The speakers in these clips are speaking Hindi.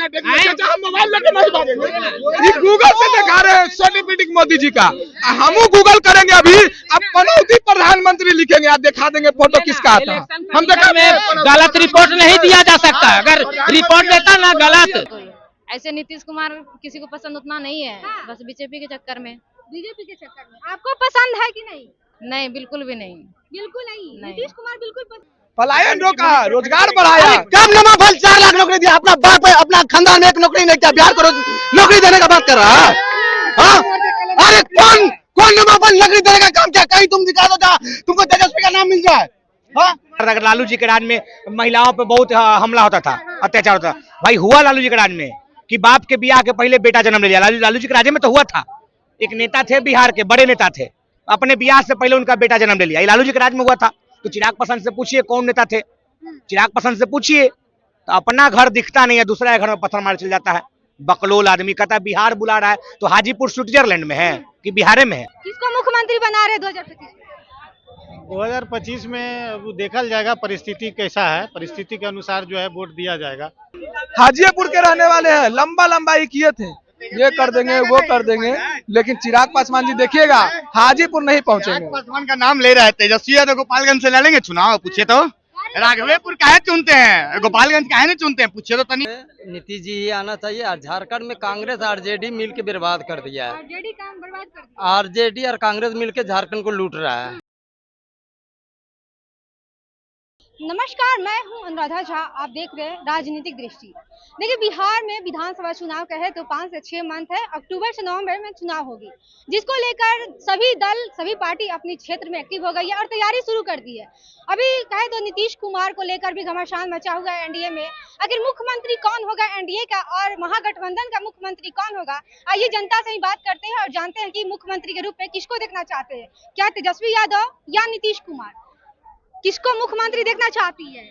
हम मोबाइल लेके नहीं भागेंगे। ये गूगल से दिखा रहे हैं सर्टिफिकेट मोदी जी का, हम गूगल करेंगे अभी। अब पनौती प्रधानमंत्री लिखेंगे, आप दिखा देंगे फोटो किसका था। हम देखा गलत रिपोर्ट नहीं दिया जा सकता, अगर रिपोर्ट देता ना गलत। ऐसे नीतीश कुमार किसी को पसंद उतना नहीं है। हाँ। बस बीजेपी के चक्कर में। बीजेपी के चक्कर में आपको पसंद है कि नहीं? नहीं, बिल्कुल भी नहीं। बिल्कुल नहीं। नीतीश कुमार बिल्कुल पसंद। पलायन रोका, रोजगार बढ़ाया। कब नमा फल 4 लाख नौकरी दिया, अपना बाप अपना खानदान में एक नौकरी नहीं किया, बिहार को नौकरी देने का बात कर रहा है। अरे कौन नमा फल नौकरी देने का काम किया? कहीं तुम दिखा दो जहाँ तुमको तेजस्वी का नाम मिल जाए। अगर लालू जी के राज में महिलाओं पे बहुत हमला होता था, अत्याचार होता था, भाई हुआ लालू जी के राज में कि बाप के ब्याह के पहले बेटा जन्म ले लिया। लालू जी के राज में तो हुआ था, एक नेता थे बिहार के, बड़े नेता थे, अपने ब्याह से पहले उनका बेटा जन्म ले लिया। ये लालू जी के राज में हुआ था। तो चिराग पासवान से पूछिए कौन नेता थे, चिराग पासवान से पूछिए, तो अपना घर दिखता नहीं है, दूसरा घर में पत्थर मार चल जाता है। बकलोल आदमी कहता है बिहार बुला रहा है, तो हाजीपुर स्विट्जरलैंड में है कि बिहार में है? किसको मुख्यमंत्री बना रहे 2025 में अब देखा जाएगा परिस्थिति कैसा है, परिस्थिति के अनुसार जो है वोट दिया जाएगा। हाजीपुर के रहने वाले हैं, लंबा ही किए थे, ये कर देंगे वो कर देंगे, लेकिन चिराग पासवान जी देखिएगा हाजीपुर नहीं पहुंचेंगे। पासवान का नाम ले रहा है तेजस्वी यादव, गोपालगंज से लड़ेंगे चुनाव, पूछे तो राघवेपुर काहे चुनते हैं, गोपालगंज काहे नहीं चुनते हैं, पूछे तो तनी। नीतीश जी ही आना चाहिए। और झारखंड में कांग्रेस आरजेडी मिल के बर्बाद कर दिया है। आरजेडी काम बर्बाद कर दिया। आरजेडी और कांग्रेस मिल के झारखंड को लूट रहा है। नमस्कार, मैं हूं अनुराधा झा, आप देख रहे हैं राजनीतिक दृष्टि। देखिए, बिहार में विधानसभा चुनाव कहे तो 5 से 6 मंथ है, अक्टूबर से नवंबर में चुनाव होगी, जिसको लेकर सभी दल सभी पार्टी अपने क्षेत्र में एक्टिव हो गई है और तैयारी शुरू कर दी है। अभी कहे तो नीतीश कुमार को लेकर भी घमासान मचा हुआ है एनडीए में। आखिर मुख्यमंत्री कौन होगा एनडीए का और महागठबंधन का मुख्यमंत्री कौन होगा, आइए जनता से ही बात करते हैं और जानते हैं कि मुख्यमंत्री के रूप में किसको देखना चाहते हैं, क्या तेजस्वी यादव या नीतीश कुमार। किसको मुख्यमंत्री देखना चाहती है,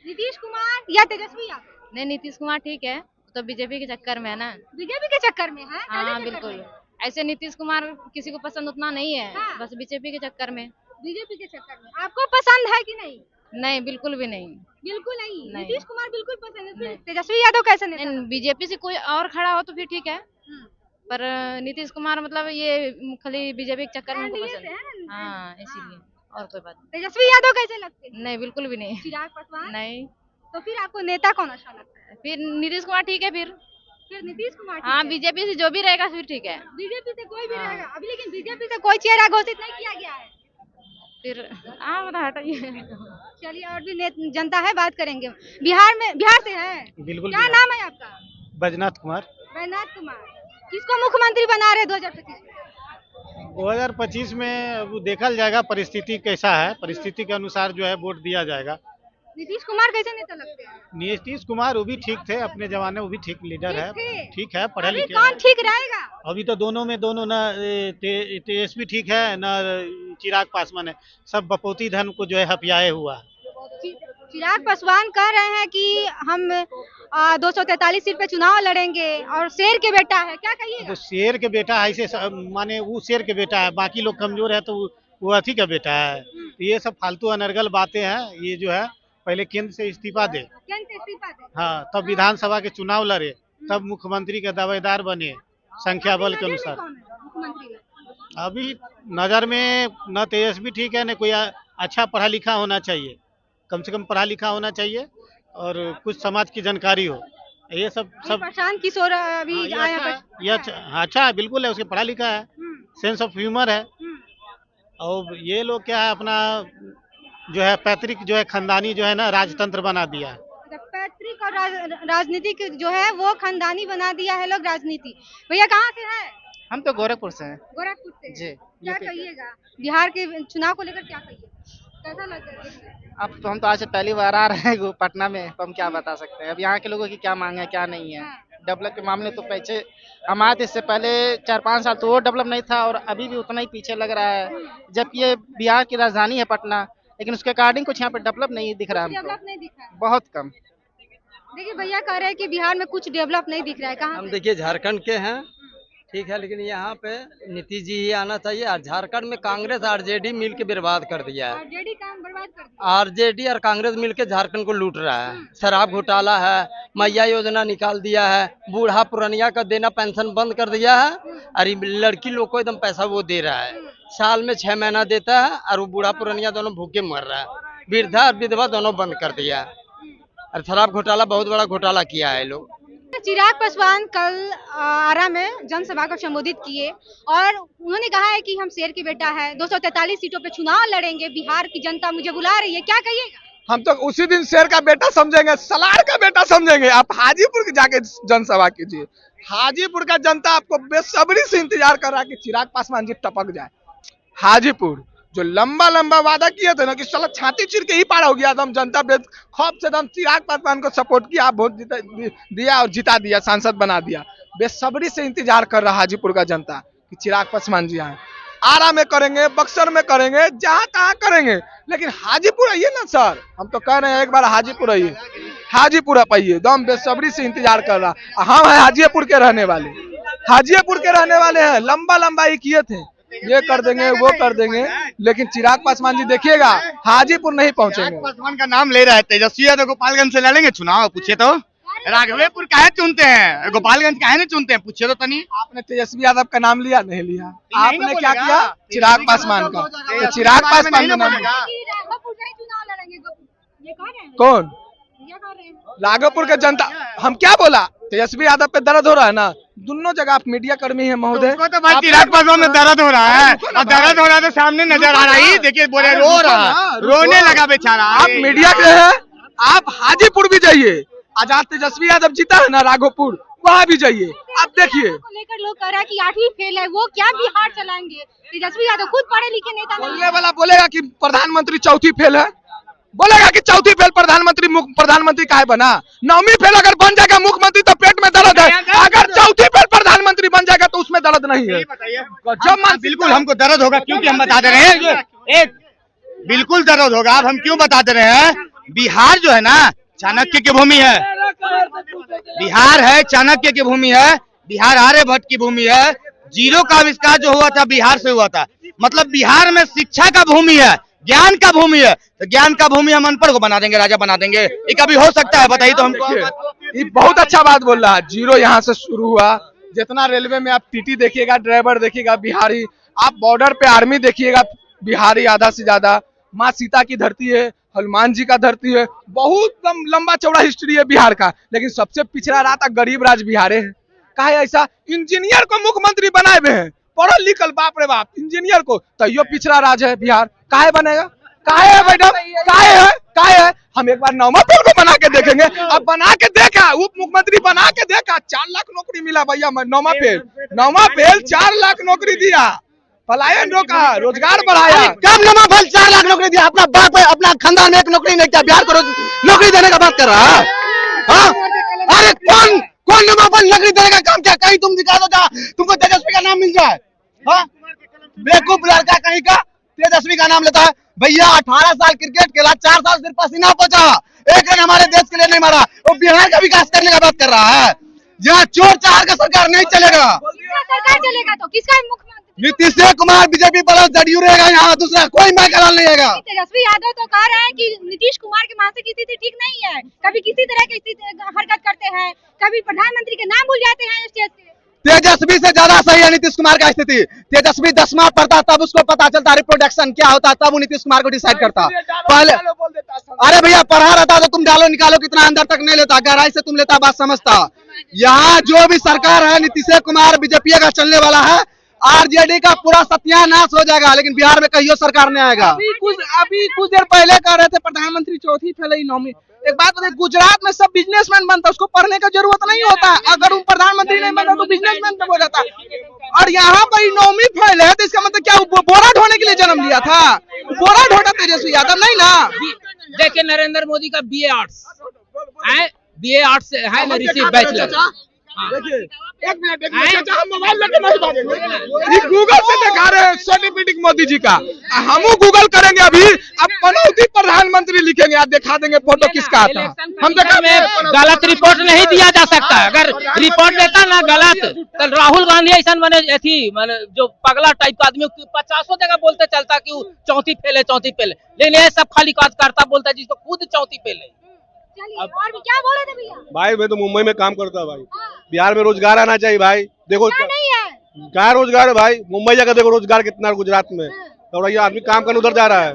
नीतीश कुमार या तेजस्वी यादव? नहीं, नीतीश कुमार ठीक है, तो बीजेपी के चक्कर में है ना। बीजेपी के चक्कर में है? हाँ बिल्कुल। ऐसे नीतीश कुमार किसी को पसंद उतना नहीं है। हाँ। बस बीजेपी के चक्कर में। बीजेपी के चक्कर में आपको पसंद है कि नहीं? नहीं, बिल्कुल भी नहीं। बिल्कुल नहीं। नीतीश कुमार बिल्कुल पसंद है। नहीं। तेजस्वी यादव कैसे नहीं? बीजेपी से कोई और खड़ा हो तो फिर ठीक है, पर नीतीश कुमार मतलब ये खाली बीजेपी के चक्कर में उनको पसंद है। हाँ, इसीलिए, और कोई बात नहीं। तेजस्वी यादव कैसे लगते हैं? नहीं, बिल्कुल भी नहीं। चिराग पासवान? नहीं। तो फिर आपको नेता कौन अच्छा लगता है? फिर नीतीश कुमार ठीक है। फिर नीतीश कुमार? हाँ, बीजेपी से जो भी रहेगा फिर ठीक है। बीजेपी से कोई भी रहेगा अभी, लेकिन बीजेपी से कोई चेहरा घोषित नहीं किया गया है। फिर मतलब हटाइए। चलिए, और भी जनता है, बात करेंगे। बिहार से है? बिल्कुल। क्या नाम है आपका? बैजनाथ कुमार। बैजनाथ कुमार। किसको मुख्यमंत्री बना रहे 2025 में? 2025 में अब देखा जाएगा परिस्थिति कैसा है, परिस्थिति के अनुसार जो है वोट दिया जाएगा। नीतीश कुमार कैसे नेता लगते हैं? नीतीश कुमार वो भी ठीक थे अपने जमाने, वो भी ठीक लीडर है, ठीक है, पढ़े लिखे। कौन ठीक रहेगा अभी तो दोनों न तेजस्वी ठीक है, न चिराग पासवान है, सब बपौती धन को जो है हपियाए हुआ। चिराग पासवान कह रहे हैं कि हम 243 सीट पे चुनाव लड़ेंगे और शेर के बेटा है, क्या कहिएगा? तो शेर के बेटा है, ऐसे माने वो शेर के बेटा है, बाकी लोग कमजोर है तो वो अथी का बेटा है। तो ये सब फालतू अनर्गल बातें हैं। ये जो है पहले केंद्र से इस्तीफा दे, हाँ, तब विधानसभा के चुनाव लड़े, तब मुख्यमंत्री के दावेदार बने संख्या बल के अनुसार। अभी नजर में न तेजस्वी ठीक है, न कोई अच्छा पढ़ा लिखा होना चाहिए, कम से कम पढ़ा लिखा होना चाहिए और कुछ समाज की जानकारी हो। ये सब प्रशांत किशोर अभी ये अच्छा है, बिल्कुल है, उसके पढ़ा लिखा है, सेंस ऑफ ह्यूमर है। और ये लोग क्या है, अपना जो है पैतृक जो है खानदानी जो है ना राजतंत्र बना दिया है। पैतृक और राजनीतिक जो है वो खानदानी बना दिया है लोग राजनीति। भैया कहाँ से है? हम तो गोरखपुर से हैं। गोरखपुर से जी। क्या कहिएगा बिहार के चुनाव को लेकर, क्या कहिए, कैसा लग रहा है? अब तो हम तो आज से पहली बार आ रहे हैं पटना में, तो हम क्या बता सकते हैं अब यहाँ के लोगों की क्या मांग है क्या नहीं है। डेवलप के मामले तो पीछे हम आए थे, इससे पहले 4-5 साल तो वो डेवलप नहीं था और अभी भी उतना ही पीछे लग रहा है, जबकि ये बिहार की राजधानी है पटना, लेकिन उसके अकॉर्डिंग कुछ यहाँ पे डेवलप नहीं दिख रहा है हमको, बहुत कम। देखिए, भैया कह रहे हैं कि बिहार में कुछ डेवलप नहीं दिख रहा है। कहाँ हम देखिए झारखंड के हैं ठीक है, लेकिन यहाँ पे नीतीश जी ही आना चाहिए। और झारखंड में कांग्रेस आरजेडी मिल के बर्बाद कर दिया है। आरजेडी काम बर्बाद कर दिया। आरजेडी और कांग्रेस मिलकर झारखंड को लूट रहा है। शराब घोटाला है, मैया योजना निकाल दिया है, बूढ़ा पुरानिया का देना पेंशन बंद कर दिया है, और लड़की लोग को एकदम पैसा वो दे रहा है। साल में 6 महीना देता है, और वो बूढ़ा पुरानिया दोनों भूखे मर रहा है। वृद्धा और विधवा दोनों बंद कर दिया है। और शराब घोटाला बहुत बड़ा घोटाला किया है लोग। चिराग पासवान कल आरा में जनसभा को संबोधित किए और उन्होंने कहा है कि हम शेर के बेटा है, 243 सीटों पे चुनाव लड़ेंगे, बिहार की जनता मुझे बुला रही है, क्या कहिएगा? हम तो उसी दिन शेर का बेटा समझेंगे, सलार का बेटा समझेंगे। आप हाजीपुर के जाके जनसभा कीजिए, हाजीपुर का जनता आपको बेसब्री से इंतजार कर रहा है कि चिराग पासवान जी टपक जाए। हाजीपुर जो लंबा लंबा वादा किए थे ना कि साला छाती चिर के ही पार हो गया, दम जनता खौफ से दम चिराग पासवान को सपोर्ट किया, वोट दिया और जिता दिया, सांसद बना दिया। बेसब्री से इंतजार कर रहा हाजीपुर का जनता कि चिराग पासवान जी आए। आरा में करेंगे, बक्सर में करेंगे, जहां तहां करेंगे, लेकिन हाजीपुर आइए ना सर। हम तो कह रहे हैं एक बार हाजीपुर आइए, हाजीपुर आइए, दम बेसब्री से इंतजार कर रहा। हम है हाजीपुर के रहने वाले, हाजीपुर के रहने वाले हैं। लंबा लंबा ही किए थे, ये कर देंगे वो कर देंगे, लेकिन चिराग पासवान जी देखिएगा हाजीपुर नहीं पहुंचेंगे। पासवान का नाम ले रहा है तेजस्वी यादव, गोपालगंज से लड़ेंगे चुनाव, पूछिए तो। राघवेपुर काहे चुनते हैं, गोपालगंज काहे नहीं चुनते हैं, पूछिए तो तनी। आपने तेजस्वी यादव का नाम लिया नहीं लिया? आपने क्या किया? चिराग पासवान का, तो चिराग पासवान का नाम कौन? राघवपुर के जनता, हम क्या बोला? तेजस्वी यादव पे दर्द हो रहा है ना, दोनों जगह आप मीडिया कर्मी है महोदय। तो भाई चिराग पासवान में दर्द हो रहा है, और दर्द हो रहा है तो सामने नजर आ रहा है। देखिए बोले रो रहा, रोने लगा बेचारा। आप मीडिया के हैं, आप हाजीपुर भी जाइए। आजाद तेजस्वी यादव जीता है ना राघोपुर, वहाँ भी जाइए, आप देखिए। लेकर लोग कह रहा है कि 8वीं फेल है, वो क्या बिहार चलाएंगे? तेजस्वी यादव खुद पढ़े लिखे नेता नहीं। बोलने वाला बोलेगा कि प्रधानमंत्री चौथी फेल है, बोलेगा कि चौथी फेल प्रधानमंत्री काहे बना? 9वीं फेल अगर बन जाएगा मुख्यमंत्री तो पेट में दर्द है, अगर चौथी फेल प्रधानमंत्री बन जाएगा तो उसमें दर्द नहीं है। जब बिल्कुल हमको दर्द होगा, क्योंकि हम बता दे रहे हैं, एक बिल्कुल दर्द होगा। अब हम क्यों बता दे रहे हैं, बिहार जो है ना चाणक्य की भूमि है, बिहार है चाणक्य की भूमि है, बिहार आर्यभट्ट की भूमि है। जीरो का आविष्कार जो हुआ था बिहार से हुआ था, मतलब बिहार में शिक्षा का भूमि है, ज्ञान का भूमि है। तो ज्ञान का भूमि हम अनपढ़ को बना देंगे, राजा बना देंगे, ये कभी हो सकता है? बताइए तो हमको। ये बहुत अच्छा बात बोल रहा है। जीरो यहाँ से शुरू हुआ। जितना रेलवे में आप टीटी देखिएगा, ड्राइवर देखिएगा बिहारी, आप बॉर्डर पे आर्मी देखिएगा बिहारी आधा से ज्यादा। माँ सीता की धरती है, हनुमान जी का धरती है, बहुत लंबा चौड़ा हिस्ट्री है बिहार का, लेकिन सबसे पिछड़ा रहा था गरीब राज बिहारे है। काहे ऐसा? इंजीनियर को मुख्यमंत्री बनाए हुए हैं, पढ़ल लिखल, बाप रे बाप, इंजीनियर को, तैयो पिछड़ा राज है बिहार। काहे बनेगा? काहे है मैडम? काहे है? काहे है? हम एक बार नौमा फेल को बना के देखेंगे। अब बना के देखा, उप मुख्यमंत्री बना के देखा, 4 लाख नौकरी मिला भैया। नौमा फेल 4 लाख नौकरी दिया, पलायन रोका, रोजगार बढ़ाया। कब नमा फल 4 लाख नौकरी दिया? अपना बाप अपना खानदान में एक नौकरी नहीं किया, बिहार को नौकरी देने का बात कर रहा है। अरे कौन नमा फल नौकरी देने का काम किया? कहीं तुम दिखा दो जहाँ तुमको तेजस्वी का नाम मिल जाए। बेवकूफ लड़का कहीं का तेजस्वी का नाम लेता है। भैया 18 साल क्रिकेट खेला, 4 साल सिर्फ पसीना पहुंचा, एक रन हमारे देश के लिए नहीं मारा। वो बिहार का विकास करने का बात कर रहा है। जहाँ चोर चार का सरकार नहीं चलेगा, सरकार चलेगा तो किसका मुख्यमंत्री? नीतीश कुमार बीजेपी प्लस जदयू रहेगा, यहाँ दूसरा कोई मैकेलाल नहीं रहेगा। तेजस्वी यादव तो कह रहे हैं कि नीतीश कुमार की मानसिक स्थिति ठीक नहीं है, कभी किसी तरह की हरकत करते हैं, कभी प्रधानमंत्री के नाम भूल जाते हैं स्टेज से। तेजस्वी से ज्यादा सही है नीतीश कुमार का स्थिति। तेजस्वी 10वां पढ़ता तब उसको पता चलता रिप्रोडक्शन क्या होता, तब वो नीतीश कुमार को डिसाइड करता। पहले अरे भैया पढ़ा रहता तो तुम डालो निकालो कितना अंदर तक नहीं लेता, गहराई से तुम लेता, बात समझता। यहाँ जो भी सरकार है नीतीश कुमार बीजेपी का चलने वाला है, आरजेडी का पूरा सत्यानाश हो जाएगा, लेकिन बिहार में कहियो सरकार नहीं आएगा। अभी कुछ देर पहले कह रहे थे प्रधानमंत्री चौथी फैलाई 9वीं। एक बात बताइए, गुजरात में सब बिजनेसमैन बनता, उसको पढ़ने का जरूरत नहीं होता। अगर वो प्रधानमंत्री नहीं बनता तो बिजनेसमैन हो जाता। और यहाँ पर 9वीं फेल है तो इसका मतलब क्या बोरा ढोने के लिए जन्म लिया था? बोरा ढोटा तेजस्वी यादव नहीं ना। देखिए नरेंद्र मोदी का BA आर्ट्स है, BA आर्ट्स है ना, रिसीव बैचलर। देखिए एक मिनट चाचा, हम मोबाइल लेके नहीं भागेंगे। ये गूगल से दिखा रहे हैं सर्टिफिकेट मोदी जी का, हम गूगल करेंगे अभी। अब पनौती प्रधानमंत्री लिखेंगे, आप दिखा देंगे फोटो किसका आता है। हम देखा गलत रिपोर्ट नहीं दिया जा सकता। अगर रिपोर्ट देता ना गलत, तो राहुल गांधी ऐसा मैंने थी मैंने जो पगला टाइप का आदमी 50 जगह बोलते चलता कि चौथी फेल है, लेकिन ये सब खाली काज करता बोलता जिसको खुद चौथी फेल है। और भी क्या बोल रहे थे भैया? भाई मैं तो मुंबई में काम करता हूँ भाई, बिहार में रोजगार आना चाहिए भाई। देखो क्या नहीं है? क्या रोजगार है भाई, मुंबई जाकर देखो रोजगार कितना है गुजरात में। और ये आदमी काम करने उधर जा रहा है,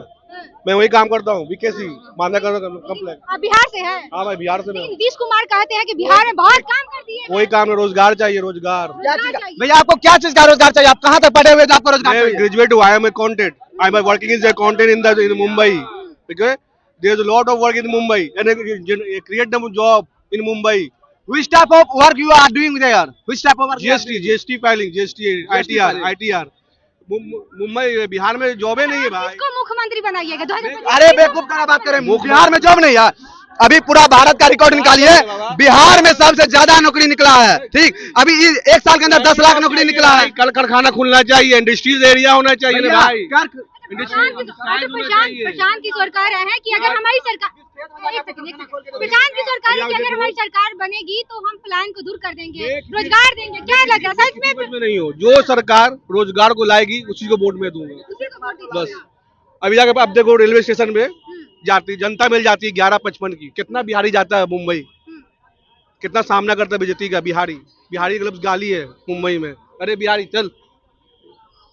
मैं वही काम करता हूँ, बीकेसी मानना कम्प्लेक्स। आप बिहार से हैं? हाँ भाई बिहार से। नीतीश कुमार कहते हैं कि बिहार में बहुत काम कर दिए। कोई काम नहीं, रोजगार चाहिए, रोजगार। भैया आपको क्या चीज का रोजगार चाहिए? आप कहाँ तक पढ़े हुए आपको रोजगार चाहिए? ग्रेजुएट हुआ, I am accountant, I am working as accountant in Mumbai. Okay, there is a lot of work in Mumbai and create the job in Mumbai. Which type of work you are doing there? Which type of work? GST filing, GST, ITR. Mumbai Bihar में जॉबे नहीं है भाई। किसको मुख्यमंत्री बनाइएगा? 2025 अरे बेवकूफ का बात करें, बिहार में जॉब नहीं है। अभी पूरा भारत का रिकॉर्ड निकालिए, बिहार में सबसे ज्यादा नौकरी निकला है। ठीक, अभी एक साल के अंदर 10 लाख नौकरी निकला है। कल कारखाना खुलना चाहिए, इंडस्ट्रीज एरिया होना चाहिए भाई। प्रशांत किशोर कह रहे हैं कि अगर हमारी सरकार प्रशांत किशोर कह रहे हैं कि अगर हमारी सरकार बनेगी तो हम पलायन को दूर कर देंगे, रोजगार देंगे। क्या लग रहा है सच में? नहीं हो, जो सरकार रोजगार को लाएगी उसी को वोट में दूंगा बस। अभी जाके अब देखो रेलवे स्टेशन पे जाती जनता मिल जाती है 11:55 की, कितना बिहारी जाता है मुंबई, कितना सामना करता है बेइज्जती का। बिहारी का लफ्ज गाली है मुंबई में, अरे बिहारी चल।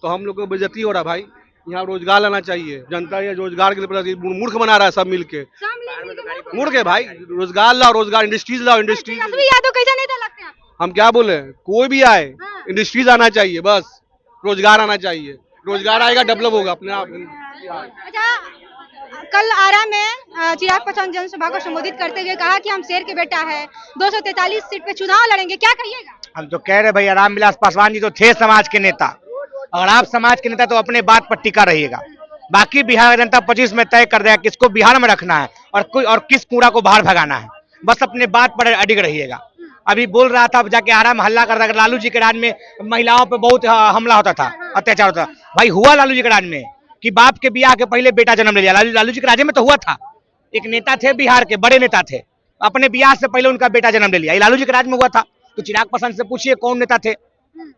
तो हम लोग को बेइज्जती हो रहा भाई। यहाँ रोजगार लाना चाहिए, जनता ये रोजगार के लिए मूर्ख बना रहा है सब मिलके। मूर्ख है भाई, रोजगार लाओ, रोजगार, इंडस्ट्रीज लाओ, इंडस्ट्रीज। यादव कैसा नेता लगते हैं? हम क्या बोले, कोई भी आए, इंडस्ट्रीज आना चाहिए बस, रोजगार आना चाहिए। रोजगार आएगा डेवलप होगा अपने आप। अच्छा, कल आरा में चिराग पासवान जनसभा को संबोधित करते हुए कहा कि हम शेर के बेटा है, 243 सीट पे चुनाव लड़ेंगे, क्या कहिएगा? हम तो कह रहे भैया रामविलास पासवान जी तो थे समाज के नेता, और आप समाज के नेता तो अपने बात पर टिका रहिएगा। बाकी बिहार जनता 25 में तय कर देगा किसको बिहार में रखना है और किस कूड़ा को बाहर भगाना है। बस अपने बात पर अडिग रहिएगा। अभी बोल रहा था जाके आरा में हल्ला कर रहा था, लालू जी के राज में महिलाओं पे बहुत हमला होता था, अत्याचार होता था। भाई हुआ लालू जी के राज में कि बाप के ब्याह के पहले बेटा जन्म ले लिया। लालू जी के राज में तो हुआ था, एक नेता थे बिहार के, बड़े नेता थे, अपने ब्याह से पहले उनका बेटा जन्म ले लिया। लालू जी के राज में हुआ था। तो चिराग पासवान से पूछिए कौन नेता थे,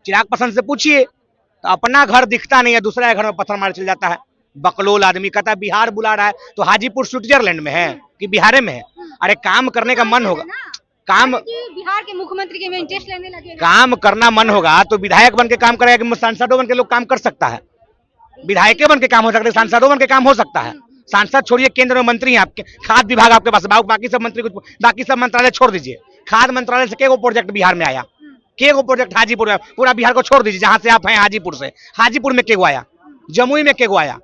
चिराग पासवान से पूछिए। तो अपना घर दिखता नहीं है, दूसरा घर में पत्थर मार चल जाता है। बकलोल आदमी कहता है बिहार बुला रहा है, तो हाजीपुर स्विट्जरलैंड में है कि बिहार में है? अरे काम करने का मन होगा, काम बिहार के मुख्यमंत्री के में इंटरेस्ट लेने लगे, काम करना मन होगा तो विधायक बन के काम करेगा कि सांसदों बन के लोग काम कर सकता है? विधायक बन के काम हो सकता है, सांसदों बन के काम हो सकता है? सांसद छोड़िए, केंद्र में मंत्री हैं आपके, खाद विभाग आपके पास, बाकी सब मंत्री कुछ, बाकी सब मंत्रालय छोड़ दीजिए। खाद मंत्रालय से केगो प्रोजेक्ट बिहार में आया? केगो प्रोजेक्ट हाजीपुर में? पूरा बिहार को छोड़ दीजिए, जहां से आप हैं हाजीपुर से, हाजीपुर में केगो आया? जमुई में केगो आया?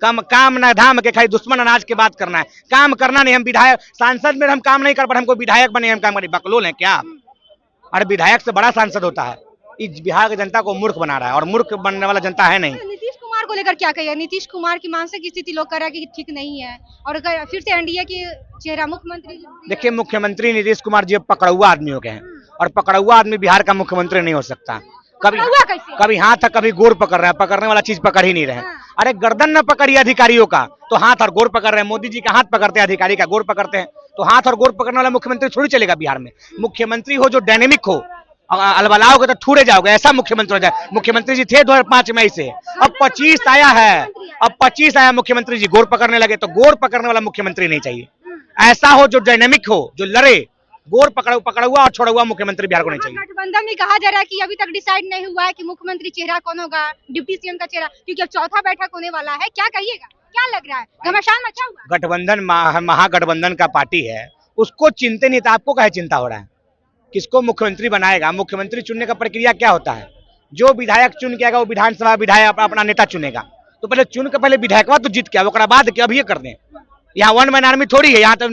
काम न धाम के खाली दुश्मन अनाज के बात करना है, काम करना नहीं। हम विधायक सांसद में हम काम नहीं कर पाए, हमको विधायक बने हम काम करें? बकलोल है क्या? अरे विधायक से बड़ा सांसद होता है। इस बिहार की जनता को मूर्ख बना रहा है, और मूर्ख बनने वाला जनता है नहीं। नीतीश कुमार को लेकर क्या कहिए? नीतीश कुमार की मानसिक स्थिति लोग कह रहे हैं कि ठीक नहीं है, और अगर फिर से एनडीए की चेहरा मुख्यमंत्री। देखिए मुख्यमंत्री नीतीश कुमार जी पकड़ुआ आदमी हो गए हैं, और पकड़ुआ आदमी बिहार का मुख्यमंत्री नहीं हो सकता। कभी हाथ है, कभी गोर पकड़ रहे हैं, पकड़ने वाला चीज पकड़ ही नहीं रहे। अरे गर्दन न पकड़िए अधिकारियों का, तो हाथ और गोर पकड़ रहे हैं। मोदी जी का हाथ पकड़ते हैं, अधिकारी का गोर पकड़ते हैं, तो हाथ और गोर पकड़ने वाला मुख्यमंत्री थोड़ी चलेगा बिहार में। मुख्यमंत्री हो जो डायनेमिक हो, अलबलाओगे तो ठूरे जाओगे, ऐसा मुख्यमंत्री हो जाए। मुख्यमंत्री जी थे 2005 में से, अब 25 आया है, अब 25 आया मुख्यमंत्री जी गोर पकड़ने लगे। तो गोर पकड़ने वाला मुख्यमंत्री नहीं चाहिए, ऐसा हो जो डायनेमिक हो, जो लड़े। गोर पकड़ा और छोड़ा हुआ मुख्यमंत्री बिहार को नहीं चाहिए। गठबंधन में कहा जा रहा है कि अभी तक डिसाइड नहीं हुआ है कि मुख्यमंत्री चेहरा कौन होगा, डिप्टी सीएम का चेहरा, क्योंकि अब चौथा बैठक होने वाला है। क्या कहिएगा, क्या लग रहा है? घमासान मचा हुआ। गठबंधन महागठबंधन का पार्टी है, उसको चिंता नहीं था, आपको क्या चिंता हो रहा है? किसको मुख्यमंत्री बनाएगा? मुख्यमंत्री चुनने का प्रक्रिया क्या होता है? जो विधायक चुन के आएगा वो विधानसभा विधायक अपना नेता चुनेगा। तो पहले चुन के पहले विधायक तो जीत के ओकरा बाद के अभी कर दें। यहाँ 1 मैन आर्मी थोड़ी है। यहाँ तो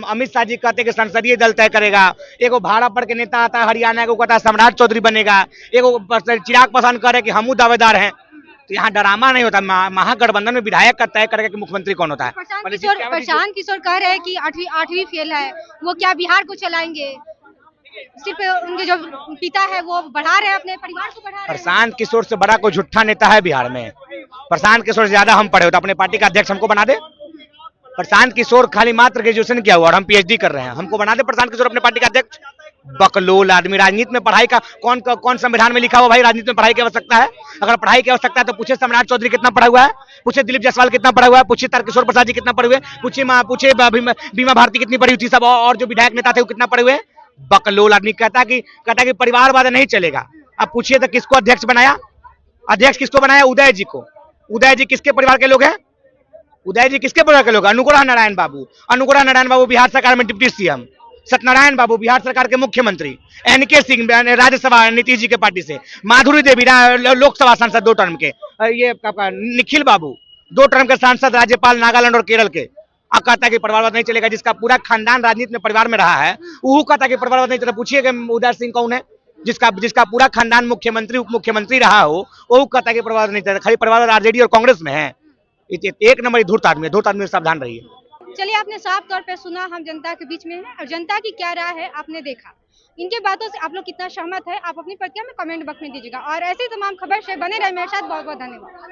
अमित शाह जी कहते कि संसदीय दल तय करेगा। एगो भाड़ा पर के नेता आता है हरियाणा को, कहता है सम्राट चौधरी बनेगा। एगो चिराग पासवान कह रहे कि हमू दावेदार हैं। तो यहाँ ड्रामा नहीं होता। महागठबंधन में विधायक का तय करेगा कि मुख्यमंत्री कौन होता है। प्रशांत किशोर कह रहे हैं कि 8वीं फेल है, वो क्या बिहार को चलाएंगे? सिर्फ उनके जो पिता है वो बढ़ा रहे हैं, अपने परिवार को बढ़ा रहे हैं। प्रशांत किशोर से बड़ा कोई झूठा नेता है बिहार में? प्रशांत किशोर से ज्यादा हम पढ़े हो तो अपने पार्टी का अध्यक्ष हमको बना दे। प्रशांत किशोर खाली मात्र ग्रेजुएशन किया हुआ और हम पीएचडी कर रहे हैं, हमको बना दे प्रशांत किशोर अपने पार्टी का अध्यक्ष। बकलोल आदमी। राजनीति में पढ़ाई का कौन संविधान में लिखा हुआ भाई राजनीति में पढ़ाई की आवश्यकता है? अगर पढ़ाई की आवश्यकता है तो पूछे सम्राट चौधरी कितना पढ़ा हुआ है, पूछे दिलीप जायसवाल कितना पढ़ा हुआ है, पूछे तारकिशोर प्रसाद जी कितना पढ़े हुए, पूछे बीमा भारती कितनी पढ़ी हुई थी, सब और जो विधायक नेता थे वो कितना पढ़े हुए। बकलोल आदमी कहता कि परिवारवाद नहीं चलेगा। अब पूछिए तो किसको अध्यक्ष बनाया? अध्यक्ष किसको बनाया? उदय जी को। उदय जी किसके परिवार के लोग हैं? उदय जी किसके परिवार के लोग? अनुग्रह नारायण बाबू। अनुग्रह नारायण बाबू बिहार सरकार में डिप्टी सीएम। सत्यनारायण बाबू बिहार सरकार के मुख्यमंत्री। एनके सिंह राज्यसभा नीतीश जी के पार्टी से। माधुरी देवी लोकसभा सांसद 2 टर्म के। ये निखिल बाबू 2 टर्म के सांसद, राज्यपाल नागालैंड और केरल के। अब कहता है कि परिवारवाद नहीं चलेगा, जिसका पूरा खानदान राजनीति में परिवार में रहा है वो कहता है कि परिवारवाद नहीं चलेगा। पूछिए कि उदय सिंह कौन है जिसका पूरा खानदान मुख्यमंत्री उप मुख्यमंत्री रहा हो, वो कहता है कि परिवारवाद नहीं चलेगा। खाली परिवारवाद आरजेडी और कांग्रेस में है। एक नंबर धूर्त आदमी है, धूर्त आदमी से सावधान रहिए। चलिए, आपने साफ तौर पे सुना, हम जनता के बीच में हैं और जनता की क्या राय है आपने देखा। इनके बातों से आप लोग कितना सहमत है आप अपनी प्रतिक्रिया में कमेंट बॉक्स में दीजिएगा और ऐसी तमाम खबर से बने रहे मेरे साथ। बहुत बहुत धन्यवाद।